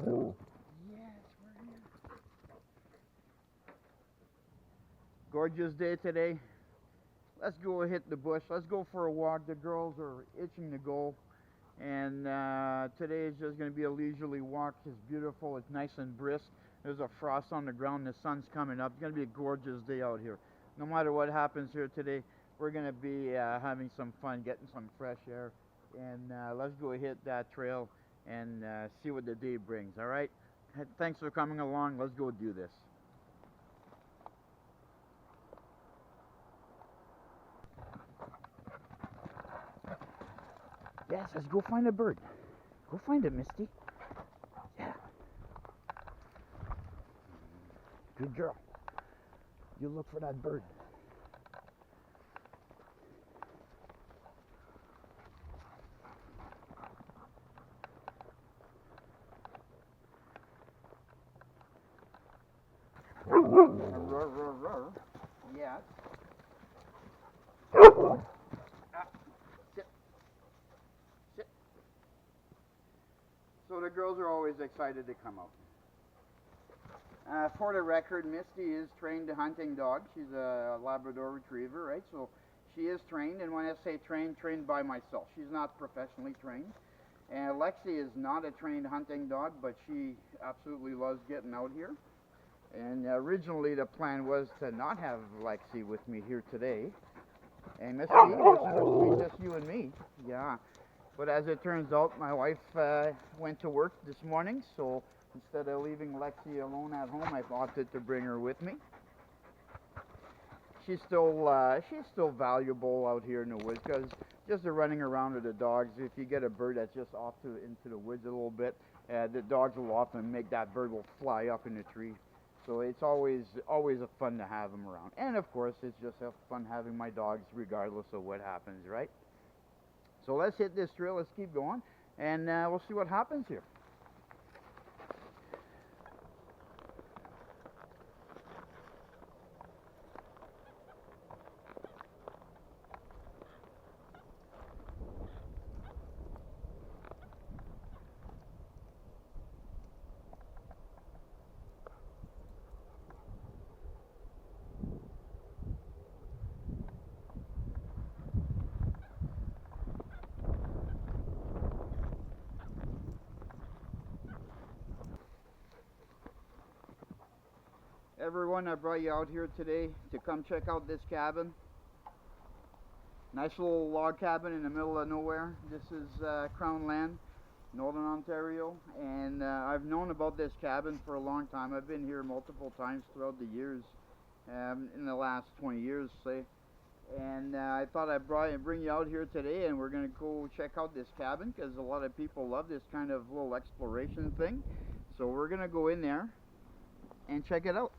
Yes, we're here. Gorgeous day today. Let's go hit the bush. Let's go for a walk. The girls are itching to go. And today is just going to be a leisurely walk. It's beautiful. It's nice and brisk. There's a frost on the ground. The sun's coming up. It's going to be a gorgeous day out here. No matter what happens here today, we're going to be having some fun, getting some fresh air. And let's go hit that trail and see what the day brings. All right? Thanks for coming along. Let's go do this. Yes, let's go find a bird. Go find it, Misty. Yeah. Good girl. You look for that bird. Yes. Sit. Sit. So the girls are always excited to come out. For the record, Misty is trained hunting dog. She's a Labrador Retriever, right? So she is trained, and when I say trained, trained by myself. She's not professionally trained. And Lexi is not a trained hunting dog, but she absolutely loves getting out here. And originally the plan was to not have Lexi with me here today. And Misty, it's supposed to be just you and me. Yeah. But as it turns out, my wife went to work this morning, so instead of leaving Lexi alone at home, I opted to bring her with me. She's still valuable out here in the woods because just the running around with the dogs. If you get a bird that's just off into the woods a little bit, the dogs will often make that bird will fly up in the tree. So it's always a fun to have them around. And of course, it's just a fun having my dogs regardless of what happens, right? So let's hit this trail. Let's keep going, and we'll see what happens here. Everyone, I brought you out here today to come check out this cabin. Nice little log cabin in the middle of nowhere. This is Crown Land, Northern Ontario, and I've known about this cabin for a long time. I've been here multiple times throughout the years, in the last 20 years, say. And I thought I'd bring you out here today, and we're going to go check out this cabin because a lot of people love this kind of little exploration thing. So we're going to go in there and check it out.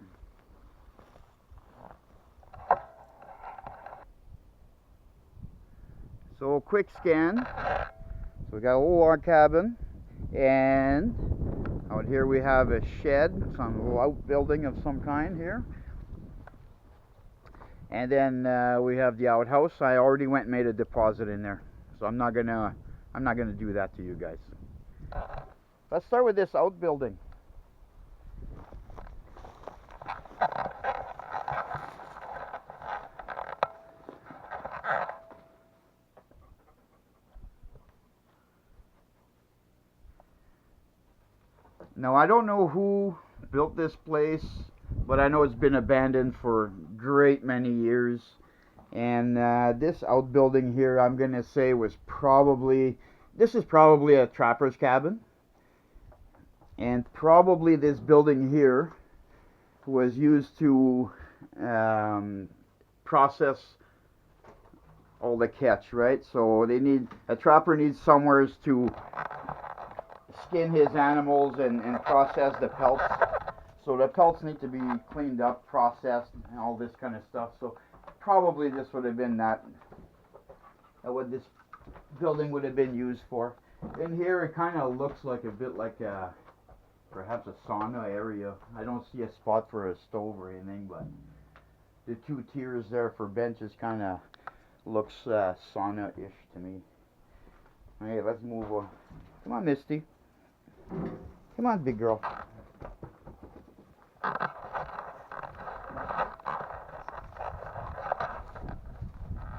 So quick scan. So we got a little log cabin, and out here we have a shed, some little outbuilding of some kind here. And then we have the outhouse. I already went and made a deposit in there, so I'm not gonna do that to you guys. Let's start with this outbuilding. Now I don't know who built this place, but I know it's been abandoned for great many years. And this outbuilding here, I'm gonna say this is probably a trapper's cabin. And probably this building here was used to process all the catch, right? So a trapper needs somewhere to skin his animals and process the pelts. So the pelts need to be cleaned up, processed, and all this kind of stuff. So probably this would have been what this building would have been used for. In here it kind of looks like a bit like perhaps a sauna area. I don't see a spot for a stove or anything, but the two tiers there for benches kind of looks sauna-ish to me. Okay, let's move on. Come on, Misty. Come on, big girl.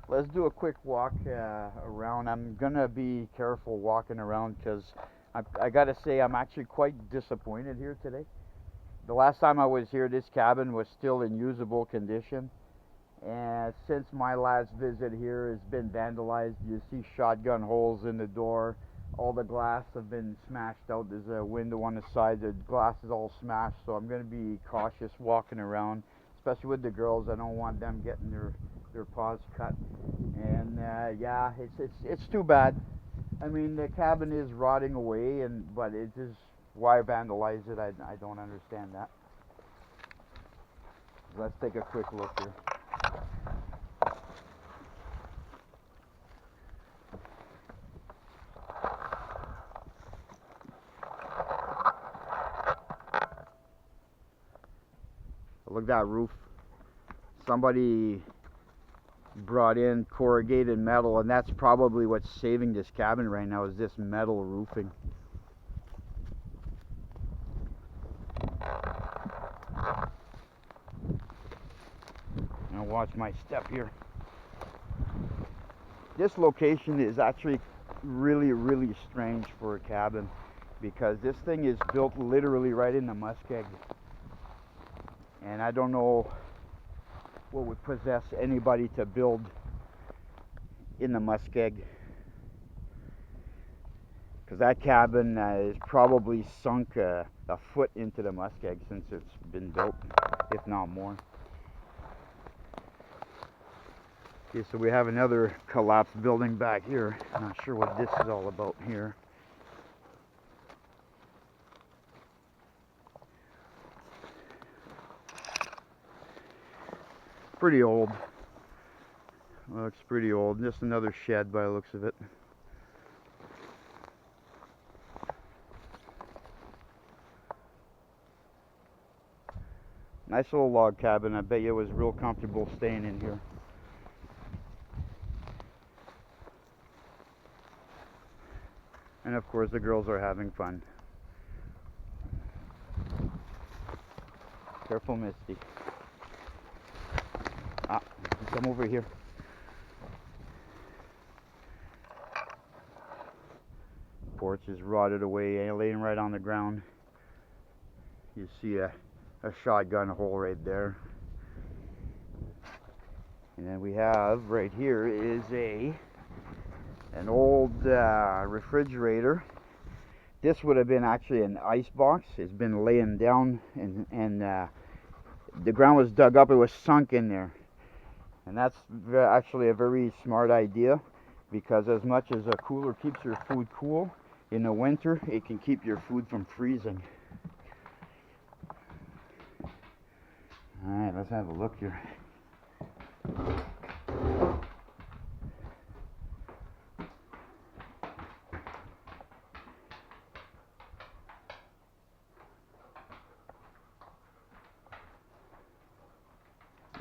Let's do a quick walk around. I'm gonna be careful walking around because I gotta say I'm actually quite disappointed here today. The last time I was here, this cabin was still in usable condition, and since my last visit here, it's been vandalized. You see shotgun holes in the door. All the glass have been smashed out. There's a window on the side. The glass is all smashed, so I'm gonna be cautious walking around, especially with the girls. I don't want them getting their paws cut. And yeah, it's too bad. I mean, the cabin is rotting away, but it is why vandalize it. I don't understand that. Let's take a quick look here. Look at that roof. Somebody brought in corrugated metal, and that's probably what's saving this cabin right now, is this metal roofing. Now watch my step here. This location is actually really strange for a cabin, because this thing is built literally right in the muskeg, and I don't know what would possess anybody to build in the muskeg, because that cabin is probably sunk a foot into the muskeg since it's been built, if not more. Okay, so we have another collapsed building back here. I'm not sure what this is all about here. Pretty old. Looks pretty old. Just another shed by the looks of it. Nice little log cabin. I bet you it was real comfortable staying in here. And of course the girls are having fun. Careful, Misty. Ah, come over here. Porch is rotted away, laying right on the ground. You see a shotgun hole right there. And then we have right here is an old refrigerator. This would have been actually an ice box. It's been laying down, and the ground was dug up. It was sunk in there, and that's actually a very smart idea, because as much as a cooler keeps your food cool in the winter, it can keep your food from freezing. Alright, let's have a look here.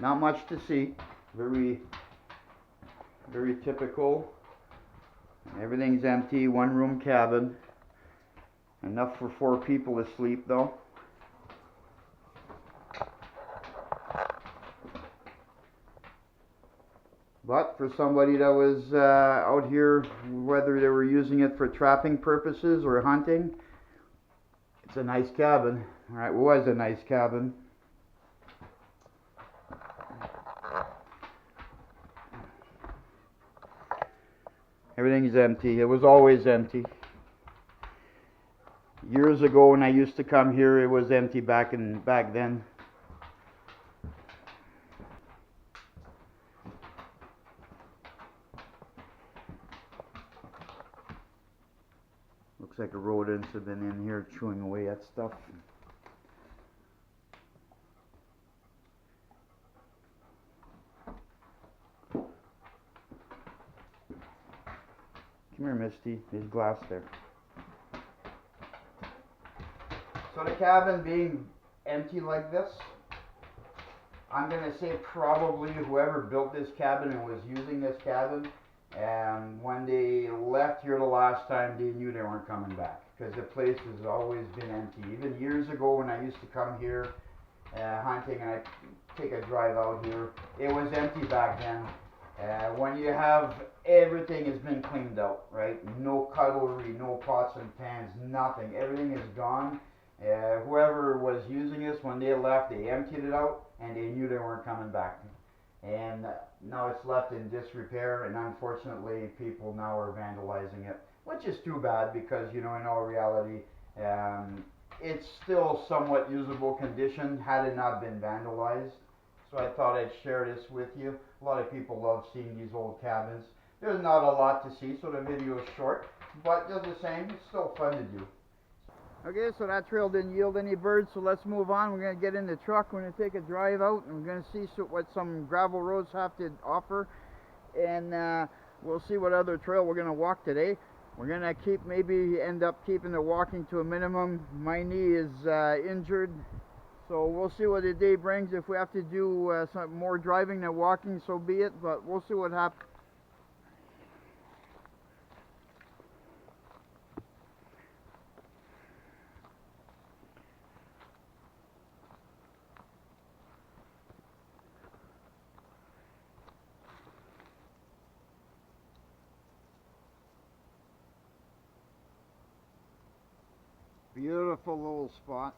Not much to see. Very typical. Everything's empty. One room cabin. Enough for 4 people to sleep though. But for somebody that was out here, whether they were using it for trapping purposes or hunting, it's a nice cabin. Alright, it was a nice cabin. Everything's empty. It was always empty. Years ago when I used to come here, it was empty back then. Looks like the rodents have been in here chewing away at stuff. Come here, Misty. There's glass there. So the cabin being empty like this, I'm going to say probably whoever built this cabin and was using this cabin And when they left here the last time, they knew they weren't coming back because the place has always been empty. Even years ago when I used to come here hunting and I take a drive out here, it was empty back then. When you have everything has been cleaned out, right? No cutlery, no pots and pans, nothing. Everything is gone. Whoever was using this, when they left, they emptied it out and they knew they weren't coming back. And now it's left in disrepair, and unfortunately, people now are vandalizing it, which is too bad because, you know, in all reality, um, it's still somewhat usable condition had it not been vandalized. So I thought I'd share this with you. A lot of people love seeing these old cabins. There's not a lot to see, so the video is short, but just the same, it's still fun to do. Okay, so that trail didn't yield any birds, so let's move on. We're going to get in the truck, we're going to take a drive out, and we're going to see what some gravel roads have to offer, and we'll see what other trail we're going to walk today. We're going to maybe end up keeping the walking to a minimum. My knee is injured, so we'll see what the day brings. If we have to do some more driving than walking, so be it, but we'll see what happens. Beautiful little spot.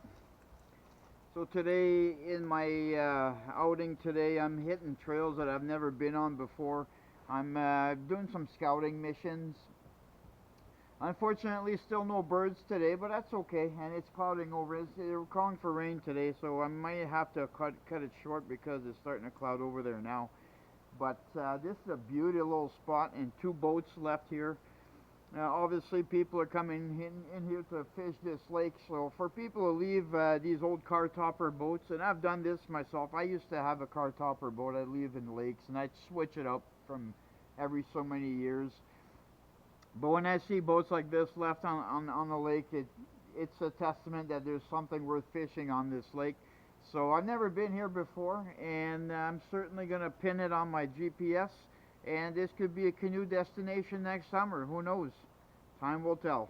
So today in my outing today, I'm hitting trails that I've never been on before. I'm doing some scouting missions. Unfortunately, still no birds today, but that's okay. And it's clouding over. They're calling for rain today, so I might have to cut it short because it's starting to cloud over there now. But this is a beautiful little spot, and two boats left here. Obviously, people are coming in here to fish this lake. So for people who leave these old car topper boats, and I've done this myself. I used to have a car topper boat. I'd leave in lakes, and I'd switch it up from every so many years. But when I see boats like this left on the lake, it's a testament that there's something worth fishing on this lake. So I've never been here before, and I'm certainly going to pin it on my GPS. And this could be a canoe destination next summer. Who knows? Time will tell.